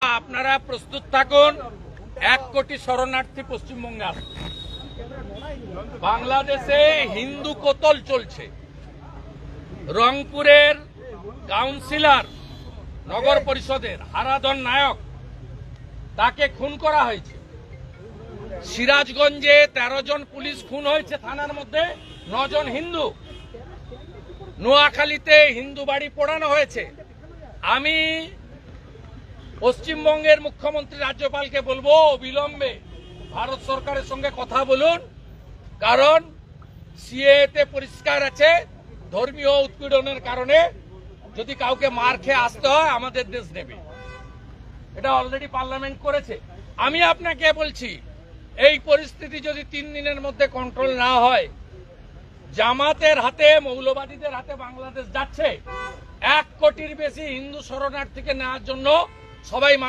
আপনারা প্রস্তুত থাকুন। 1 কোটি শরণার্থী পশ্চিমবঙ্গে আসছে। বাংলাদেশে হিন্দু কতল চলছে। রংপুরের কাউন্সিলর, নগর পরিষদের হারাধন নায়ক, তাকে খুন করা হয়েছে। সিরাজগঞ্জে 13 জন পুলিশ খুন হয়েছে, থানার মধ্যে 9 জন হিন্দু। নোয়াখালীতে হিন্দু বাড়ি পোড়ানো হয়েছে। আমি পশ্চিমবঙ্গের মুখ্যমন্ত্রী রাজ্যপালকে বলবো, অবিলম্বে ভারত সরকারের সঙ্গে কথা বলুন, কারণ সিএতে পরিষ্কার আছে ধর্মীয় উৎপীড়নের কারণে যদি কাউকে মার খেয়ে আসতে হয় আমাদের দেশ নেবে। এটা অলরেডি পার্লামেন্ট করেছে। আমি আপনাকে বলছি, এই পরিস্থিতি যদি 3 দিনের মধ্যে কন্ট্রোল না হয়, জামাতের হাতে, মৌলবাদীদের হাতে বাংলাদেশ যাচ্ছে। 1 কোটির বেশি হিন্দু শরণার্থীকে নেওয়ার জন্য সবাই